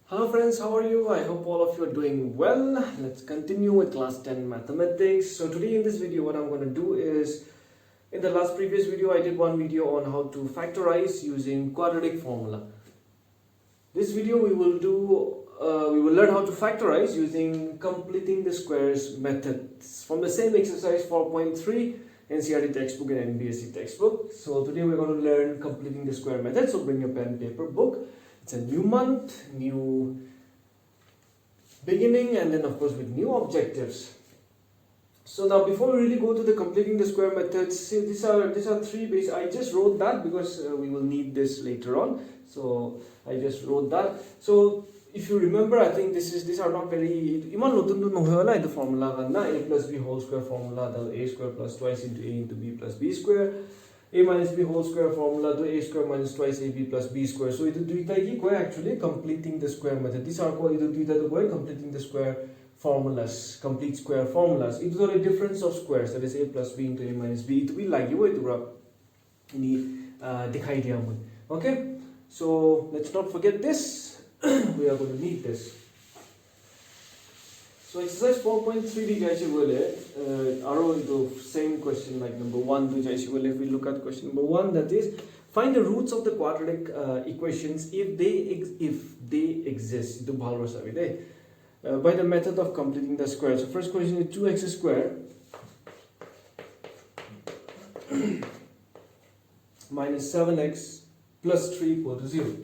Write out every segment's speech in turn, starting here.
Hello friends, how are you? I hope all of you are doing well. Let's continue with class 10 mathematics. So today in this video what I'm going to do is, in the previous video I did one video on how to factorize using quadratic formula. This video we will learn how to factorize using completing the squares methods from the same exercise 4.3 NCERT textbook and NBSc textbook. So today we're going to learn completing the square method. So bring your pen, paper, book. It's a new month, new beginning, and then of course with new objectives. So now before we really go to the completing the square methods, see these are three base. I just wrote that because we will need this later on. So I just wrote that. So if you remember, I think these are not very iman notun to nohola the formula na a plus b whole square formula, the a square plus twice into a into b plus b square. A minus b whole square formula to a square minus twice ab plus b square. So it is actually completing the square method. These are called completing the square formulas, complete square formulas. It is a difference of squares, that is a plus b into a minus b. It will be like you. Okay, so let's not forget this. We are going to need this. So exercise 4.3 are the same question like number 1 to if we look at question number 1, that is find the roots of the quadratic equations if they exist by the method of completing the square. So first question is 2x squared minus 7x plus 3 equal to 0.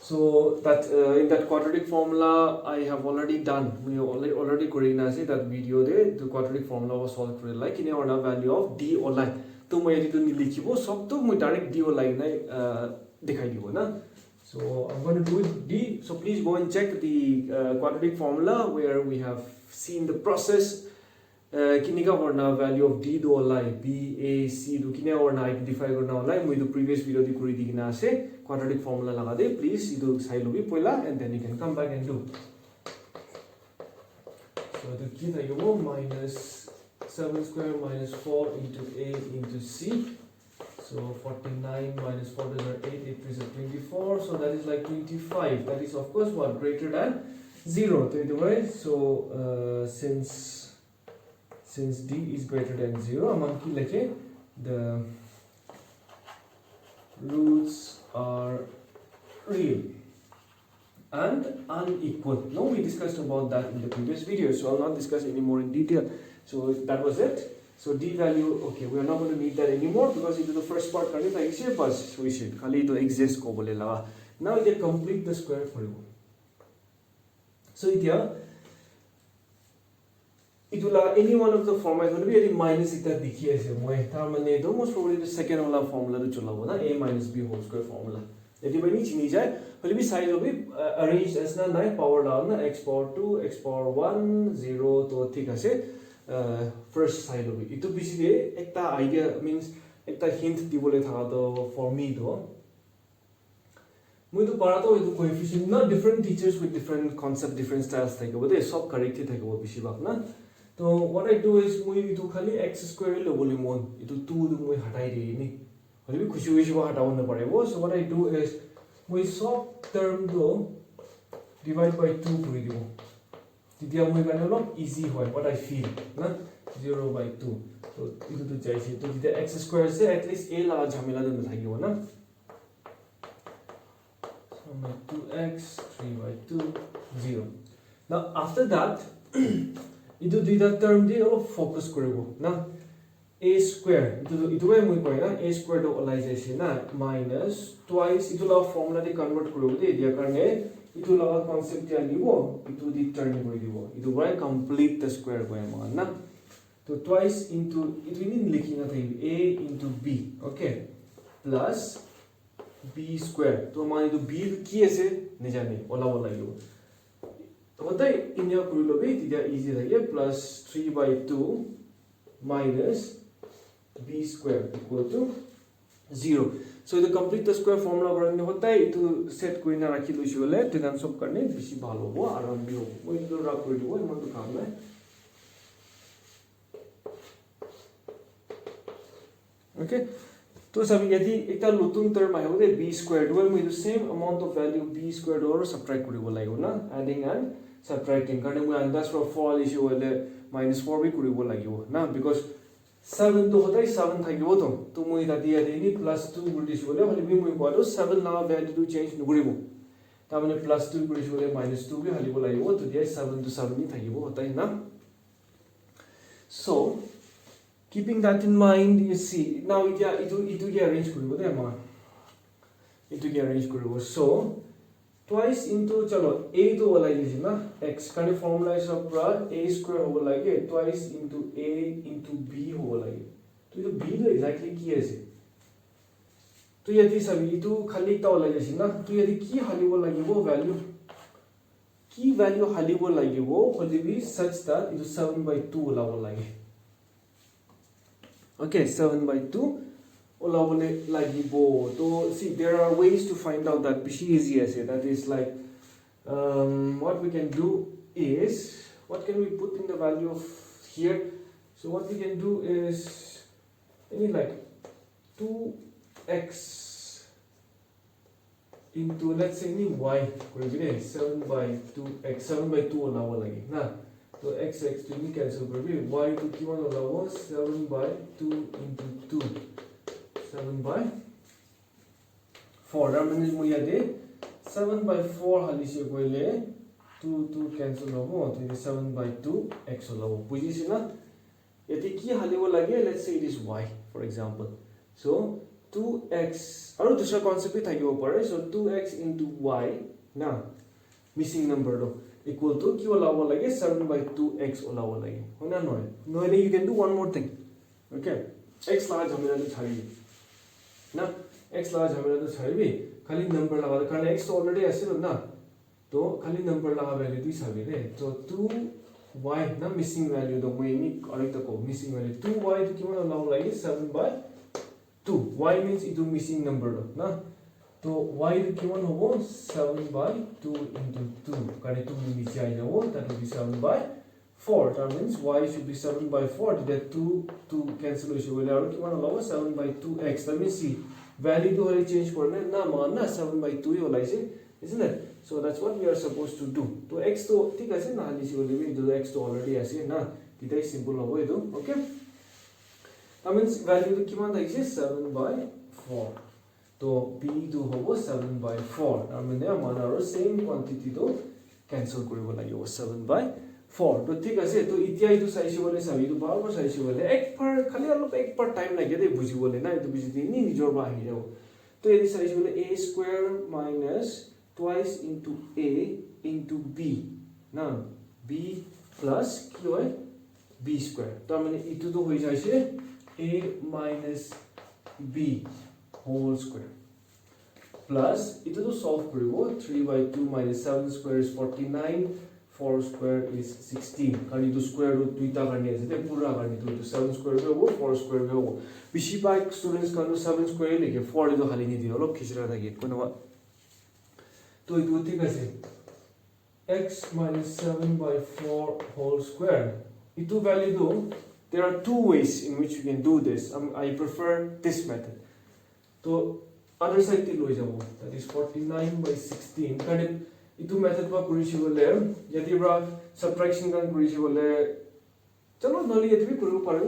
So that in that quadratic formula I have already done. We already say that video there the quadratic formula was solved for like in our value of d or line. So I to likhibo sab to my direct d or line dikhai dibo na. So I'm going to do it d. So please go and check the quadratic formula where we have seen the process. Kinika warna value of d do line b a c do kine warna identify garna line with the previous video di kuri digina ase quadratic formula lagade please idu sailobi poila and then you can come back and do. So the key thayubo minus 7 square minus 4 into a into c. So 49 minus 4 is 8, 8 is 24, so that is like 25. That is of course what, greater than 0. So since d is greater than 0, the roots are real and unequal. No, we discussed about that in the previous video, so I'll not discuss any more in detail. So that was it. So d value, okay, we are not going to need that anymore because into the first part, we should exist. Now we can complete the square for you. So it will any one of the formats will be minus it that most probably the second formula a minus b whole square formula. That will be side will be arranged as 9 power down x power 2, x power 1, 0 to thick first side will be. It will be a idea means a hint for me though. Coefficient, not different teachers with different concept, different styles. They sub corrected. So what I do is x square it 2 so what I do is we sub term divide by 2 easy what I feel 0 by 2 so the x square say at least a la jhamela so 2x 3 by 2 0. Now after that ಇದು ದುইটা term di focus koribo na a square itu way moi koi na a square do olai jaise na minus twice itu la formula di convert koribo de dia karne itu la concept ya libo itu di turn koi dibo itu way complete the square koi ma na to twice into itu in likhina thai a into b, okay, plus b square to mani to b ki ase nejane ola libo. What I in your easy plus 3 by 2 minus b square equal to 0. So the complete the square formula to set कोई ना रखी तो issue ले तो सब करने बेसी भालो हो आराम भी हो वो इधर रख कोई वो इमन तो काम है. Okay, तो सभी यदि एक नतुन टर्म आयो दे b square डुअल मैं the same amount of value b square और सब्ट्रैक्ट करिबो লাগিব ना एडिंग एंड सब्ट्रैक्टिंग करने मैं अंदाज फ्रॉम 4 इशू वाले -4 भी करिबो লাগিব ना बिकॉज 7 तो होता है 7 থাকিবो तो मैं दादी यानी +2 गुडिस बोले हलि भी मैं बोलो 7 ना वैल्यू टू चेंज नगरिबो ता माने +2 गुडिस बोले -2 भी हलिबो লাগিব तो दिया 7 to 7 नि থাকিবो होता है ना so keeping that in mind you see now it get arrange koribo de ma it get arrange koribo so twice into chalo a to wala is na x kind of formula is of a square hobo lage twice into a into b hobo lage to it b to exactly ki ase to yadi sabi itu khali ta wala is na to yadi ki halibo lagibo value ki value halibo lagibo holi be such that it 7/2 wala lage okay 7/2 olabole lagibo so see there are ways to find out that pretty easy as that is like what we can do is what can we put in the value of here so what we can do is any like 2x into let's say any y 7/2x 7/2 olabo lagi na तो x to me cancel करबी y to किमान होला वो 7/2 into 2 7/4 रामने म यादे 7/4 हालिसे गइले 2 cancel हो तो ये 7/2 x होला वो बुझिस न यदि की हालिबो लागे let's say it is y for example so 2x अरु दूसरा कांसेप्ट भी थाकिबो परे so 2x into y ना मिसिङ नम्बर दो equal to q allowable like 7/2x allowable like no you can do one more thing okay x large hamera to chhari na x large hamera to chhari khali number laga कारण x already ase na to khali number laga value dui chabi re so 2y na missing value do moi ni correct ko missing value 2y to kiman allowable like 7/2 y means it missing number do na तो y to किमान होबो 7/2 into 2 कारण 2 नि नीचे आ जाओ that will be 7/4 that means y should be 7/4 that 2 cancel हो जाएगा और किमान होला 7/2x that means see value to Hare change करने ना मानना 7/2 ही होला इसे isn't it so that's what we are supposed to do तो x तो ठीक है ना हाली से बोले भी तो x तो already ऐसे ना कितना simple होगा ये तो okay that means value to किमान था इसे 7/4 तो b to होबो 7/4 আর মানে আমাৰো সেম কোয়ান্টিটি তো ক্যান্সেল কৰিব লাগিব 7/4 তো ঠিক আছে তো ইতিয়া ইটো চাইছো বলে চাবি তো বাৰবাৰ চাইছো বলে একবাৰ খালি অলপ একবাৰ টাইম লাগে দে বুজিবলে না ইটো বুজি নি নিজৰ বা আহি যাব তো এদি চাইছো বলে a square minus twice into a into b না b plus কি হয় b square তো মানে ইটো তো হৈ যাইছে a minus b whole square plus ito to solve koribo 3/2 minus 7 square is 49 4 square is 16 kani to square root duita karne ase te pura karne to 7 square be hobo 4 square be hobo bishi ba students kanu 7 square leke 4 to hali ni diyo olop khishra thake kono to ito thik ase x minus 7/4 whole square ito value do there are two ways in which you can do this I prefer this method तो other side তে লৈ যাব that is 49/16 কাৰণ ইটো method বা কৰিছি বলে যদি bra সাবট্ৰাকশন কাম কৰিছি বলে চলো নলি এটো বি কৰিব পাৰো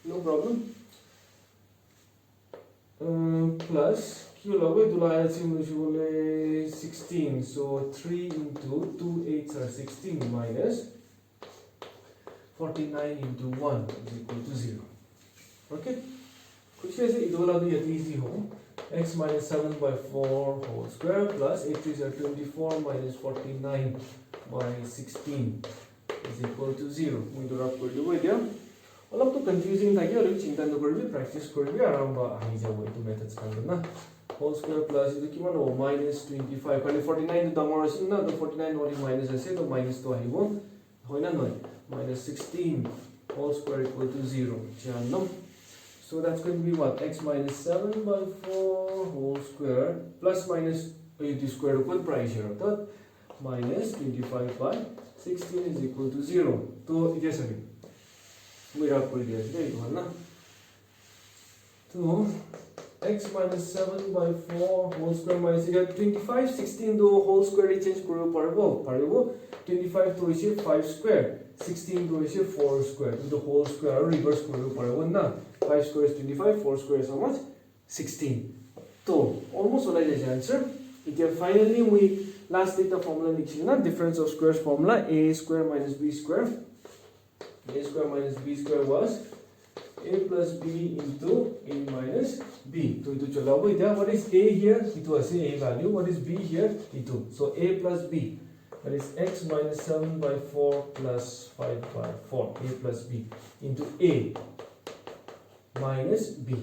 নো প্ৰবলেম প্লাস কি লব ইটো লাইছি কৰিছি বলে 16 so 3 into 2 8s are 16 minus 49 into 1 is equal to 0 okay कुछ ऐसे इधोला भी यदि इजी हो x minus 7/4 whole square plus 8 is 24 minus 49/16 is equal to 0 we do not कर देबो इदिया অলপ তো কনফিউজিং থাকে আৰু চিন্তা নকৰিবি প্ৰ্যাকটিস কৰিবি আৰাম বা আহি যাব এইটো মেথডস কাম না whole square plus ইটো কিমান হ'ব -25 কাৰণ 49 টো ডাঙৰ আছিল না তো 49 ওলি মাইনাস আছে তো মাইনাস তো আহিব হয় না নহয় -16 whole square equal to 0 জানো so that's going to be what x minus 7/4 whole square plus minus 80 square equal price here that minus 25/16 is equal to 0 तो ये सभी मेरा कोई दिया है ये ना तो x minus 7 by 4 whole square minus 25 16 to whole square change koribo paribo 25 to is 5 square 16 to is 4 square to the whole square or reverse koribo paribo na 5 square is 25 4 square is how much 16 so almost all is answer here finally we last take the formula na difference of squares formula a square minus b square was a plus b into a minus b. So what is a here? It was a value. What is b here? E2. So a plus b. That is x minus 7 by 4 plus 5 by 4. A plus b into a minus b.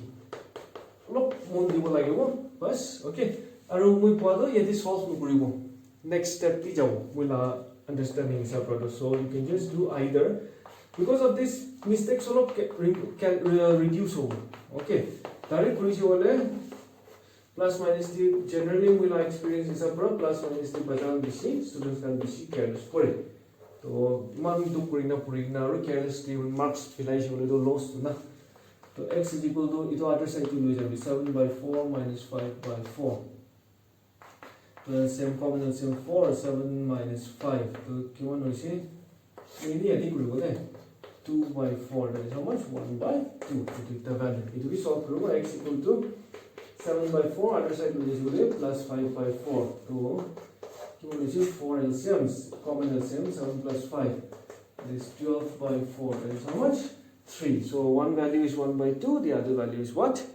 Look, bus. Okay. Next step will understanding. So you can just do either. Because of this mistake can reduce over. Okay. Direct plus minus t generally will experience is a plus minus t bajan bisi students can be careless for it. So man to purina or carelessly marks pilai loss na. So x is equal to it other side to lose 7 by 4 minus 5 by 4. So same common same 4 7 minus 5. So Q1 we say maybe I think we will 2 by 4, that is how much? 1 by 2 to take the value. It will be solved through x equal to 7 by 4, other side will be plus 5 by 4. So, you will receive 4 LCMs, common LCM, 7 plus 5. That is 12 by 4, that is how much? 3. So, one value is 1 by 2, the other value is what?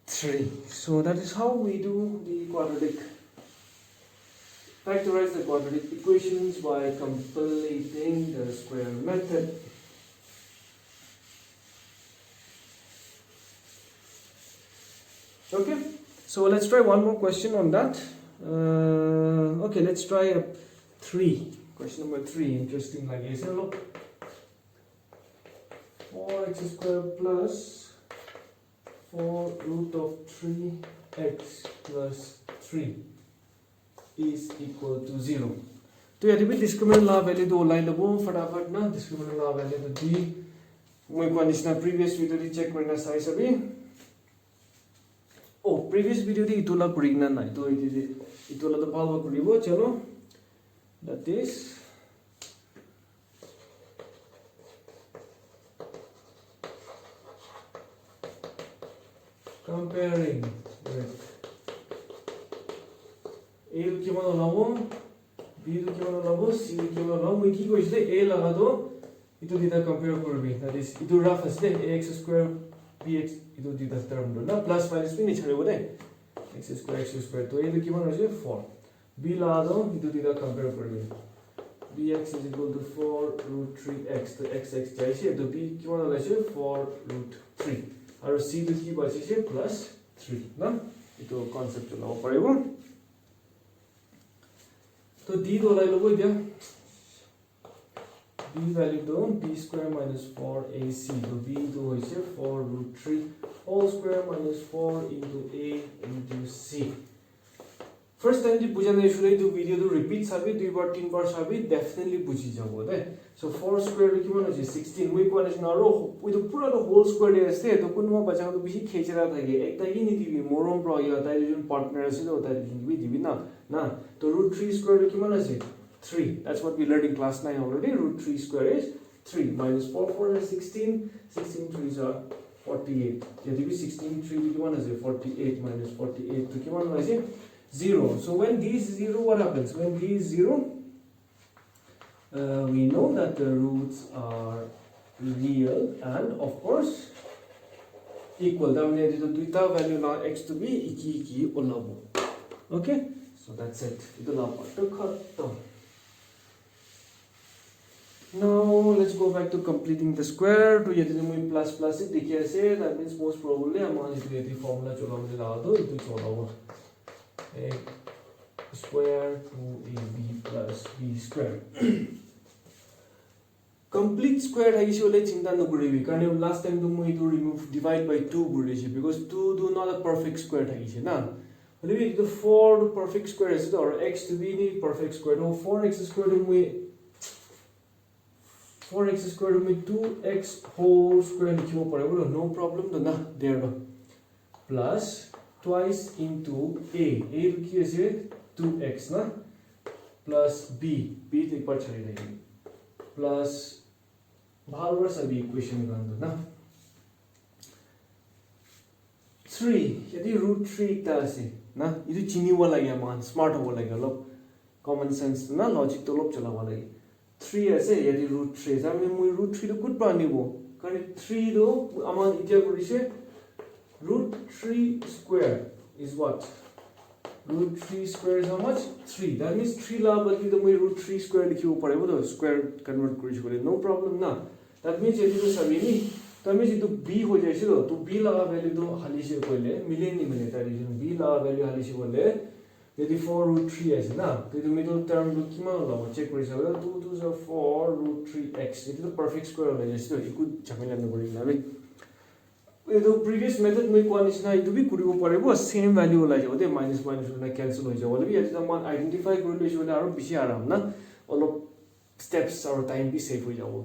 3. So, that is how we do the quadratic. Factorize the quadratic equations by completing the square method. Okay, so let's try one more question on that. Okay, let's try a 3. Question number 3. Interesting like this. Look, 4x square plus 4 root of 3x plus 3 is equal to 0. So यदि भी discriminant law value तो line लबो फटाफट ना discriminant law value तो दी मैं conditional previous video दी check करना size अभी previous video दी इतुला कुरिना ना तो इतुला तो पाल कुरिबो चलो that is comparing with A की मान लगाओ B की मान लगाओ C की मान लगाओ मैं की कोई इसलिए A लगा दो इतो दिता compare करोगे that is इतो rough है ax square bx इतो दिता term दो ना plus minus भी नहीं छड़े बोले x square तो A की मान हो जाए 4 B लगा दो इतो दिता compare करोगे bx is equal to 4 root 3x तो x जाइए तो B की मान हो जाए 4 root 3 और C की बात है plus 3 ना इतो concept चलाओ पड़ेगा तो d दो लाई लो इधर b value दो b square minus 4ac तो b दो इसे 4 root 3 whole square minus 4 into a into c. First time जी बुझा नहीं शुरू तो video तो repeat साबी 2 बार 3 बार साबी definitely बुझी जाओगे दे. So 4 square की मान हो जाए 16 we को ना रो we तो पूरा तो whole square दे ऐसे तो कुछ वो बचा तो बिशी खींच रहा था ये एक ताकि नहीं थी मोरम प्रो ये होता है जो partner ऐसे तो होता है जो भी थी ना तो root 3 square की मान हो जाए 3. That's what we learned in class 9 already. Root 3 square is 3 minus 4 is 16. 16 3s are 48. यदि भी 16 3 की मान हो जाए 48 minus 48 तो की मान हो जाए 0. So when d is 0, what happens? When d is 0, we know that the roots are real and of course equal. That means the duita value now x to be iki olabo. Okay, so that's it. Ito lang part to cut. Now let's go back to completing the square. To yadi mo plus plus it dekhiye ase that means most probably among it yadi formula chola mujhe lagao to ito chola hoga. A square 2ab plus b square. Complete square है इसी वाले चिंता न करिए भी कारण last time तो मुझे तो remove divide by 2 बोले थे because 2 do not a perfect square है इसे ना बोले भी तो 4 perfect square है तो और x to be नहीं perfect square तो 4x square तो मुझे 4x square में 2x whole square लिखियो पड़ेगा बोलो no problem तो ना there तो plus twice into a ki ase 2x na plus b the part chali rahi plus bhalwara sabi equation gandu na 3 यदि √3 ta ase na idu chini wala ya man smart wala ya lo common sense na logic to lop chala wala 3 ase यदि √3 sa me mui √3 to good pa nibo kani 3 do amon itia korise √3 square is what √3 square is how much 3 that means 3 la balki to mui √3 square likhibo parebo to square convert korise kole no problem na that means यदि to sabini that means itu b ho jaise to b la value to halise koile mile ni mile ta reason b la value halise kole यदि 4√3 आइछ ना तो यो middle term को किमा होला म check गरिसक्यो 2 2 is 4 √3x यति त perfect square होला जस्तो इकु झमेला नगरिन बे यो प्रिभियस मेथड मै क्वान्टिटी इदु बि कुरिबो परेबो सेम भ्यालु होला जते माइनस माइनस ना क्यान्सल हो जाव बे यति त म आइडेन्टिफाई गरिले छु आरो बिसी आराम ना अल स्टेप्स और टाइम बि सेभ हो जाव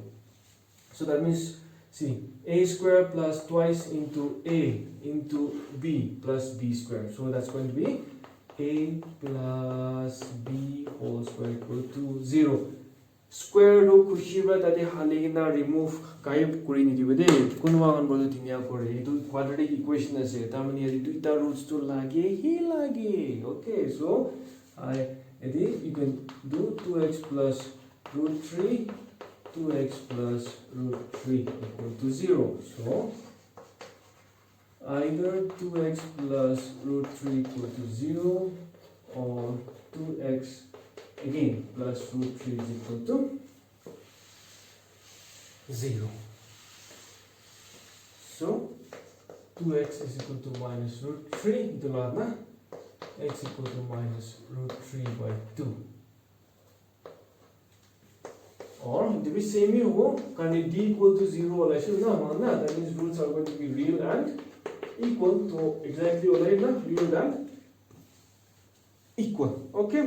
so that means see a square plus twice into a into b plus b square so that's going to be a plus b whole square equal to 0 square ro kushiba tade haligina remove gaib kuri ni dibe de kunwa gan bodo tinia kore itu quadratic equation ase tamani yadi duita roots to lage okay so I yadi you can do 2x plus √3 2x plus √3 equal to 0 so either 2x plus √3 equal to 0 or 2x again plus √3 is equal to 0 so 2x is equal to minus √3 into lagna x equal to minus √3 by 2 or to be same ho can d equal to 0 wala should na manna that means roots are going to be real and equal to exactly wala na real and equal okay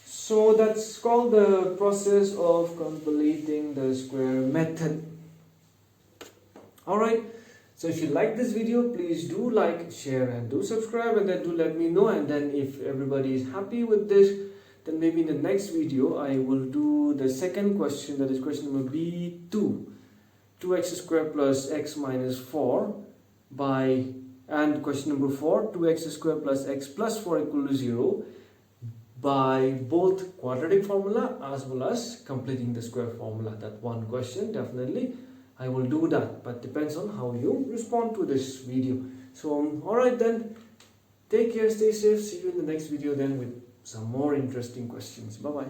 so that's called the process of completing the square method all right so if you like this video please do like share and do subscribe and then do let me know and then if everybody is happy with this then maybe in the next video I will do the second question that is question number B2 2x square plus x minus 4 by and question number 4 2x square plus x plus 4 equal to 0 by both quadratic formula as well as completing the square formula that one question definitely I will do that but depends on how you respond to this video so alright then take care stay safe see you in the next video then with some more interesting questions. Bye bye.